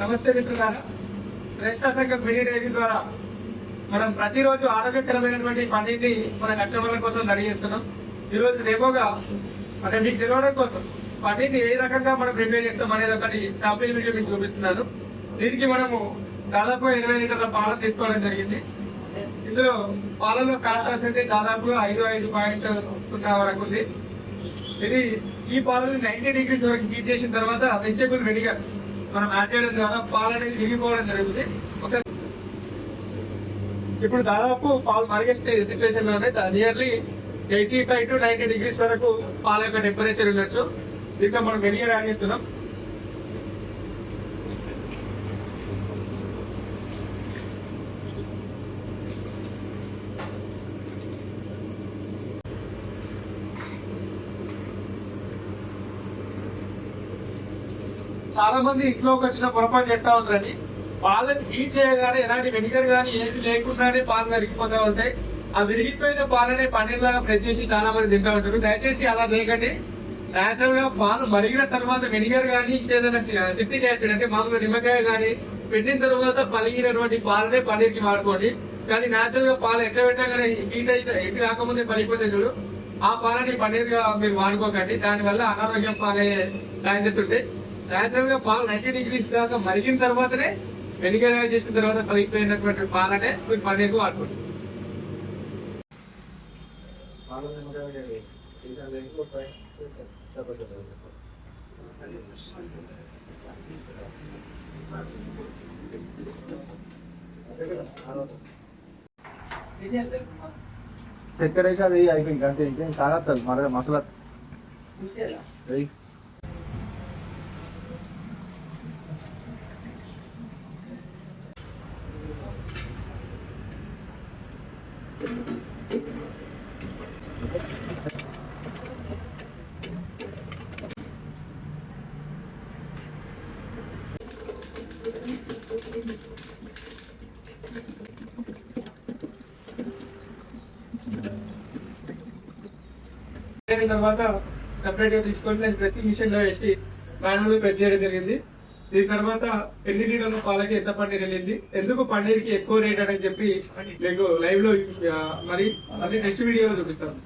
నమస్తే మిత్రులారా, శ్రేష్ఠ సంఘం మినీ డైరీ ద్వారా మనం ప్రతిరోజు ఆరోగ్యకరమైనటువంటి పన్నీర్ని మన కస్టమర్ల కోసం రెడీ చేస్తున్నాం. ఈరోజు డెమోగా మీకు తెలవడం కోసం పన్నీర్ని ఏ రకంగా మనం ప్రిపేర్ చేస్తాం అనేది ఒకటి శాంపిల్ వీడియో మీకు చూపిస్తున్నాను. దీనికి మనము దాదాపు 20 లీటర్ల పాలు తీసుకోవడం జరిగింది. ఇందులో పాలలో ఫ్యాట్ పర్సెంటేజ్ దాదాపుగా 5.0 వరకు ఉంది. ఇది ఈ పాలని 90 డిగ్రీస్ వరకు హీట్ చేసిన తర్వాత వెజిటబుల్ వెనిగర్ మనం యాడ్ చేయడం ద్వారా పాలు అనేది విరిగిపోవడం జరుగుతుంది. ఒకసారి ఇప్పుడు దాదాపు పాలు మరిగే సిచ్యువేషన్ లో నియర్లీ 85 to 90 డిగ్రీస్ వరకు పాల యొక్క టెంపరేచర్ ఉండొచ్చు. దీంట్లో మనం వెనిగర్ యాడ్ చేస్తున్నాం. చాలా మంది ఇంట్లోకి వచ్చిన పొరపాటు చేస్తా ఉంటారండి. పాలను హీట్ చేయగానే ఎలాంటి వెనిగర్ కానీ ఏది లేకుండానే పాలు విరిగిపోతా ఉంటాయి. ఆ విరిగిపోయిన పాలనే పన్నీర్ లాగా ప్రెస్ చేసి చాలా మంది తింటూ ఉంటారు. దయచేసి అలా చేయకండి. నేచురల్ గా పాలు మరిగిన తర్వాత వెనిగర్ కానీ ఇంకేదైనా సిట్రిక్ యాసిడ్ అంటే మామూలుగా నిమ్మకాయ కానీ పెట్టిన తర్వాత పలిగినటువంటి పాలనే పన్నీర్ కి వాడుకోండి. కానీ నేచురల్ గా పాలు ఎట్లా పెట్టినా కానీ హీట్ అయితే ఎటు కాకముందే పలిగిపోతే చూడు, ఆ పాలని పన్నీర్ గా మీరు వాడుకోకండి. దానివల్ల అనారోగ్యం పాలే ఛాన్సెస్ ఉంటాయి. నేచురల్ గా పాలు 90 డిగ్రీస్ దాకా మరిగిన తర్వాతనే వెనిగర్ యాడ్ చేసిన తర్వాత పలిగిపోయినటువంటి పాలనే మీరు పన్నీర్ కు వాడుకోండి. చక్కెర అయితే అది అయిపోయింది అంతే, ఇంకేం కాదు మన మసాలా తర్వాత సెపరేట్ గా తీసుకొని నేను ప్రెసింగ్ మిషన్ లో వేసి మాన్యువల్ ప్రెస్ చేయడం జరిగింది. దీని తర్వాత ఎన్ని లీటర్ల పాలకి ఎంత పన్నీర్ వెళ్ళింది, ఎందుకు పన్నీర్ కి ఎక్కువ రేట్ అని చెప్పి మీకు లైవ్ లో మరి నెక్స్ట్ వీడియోలో చూపిస్తాను.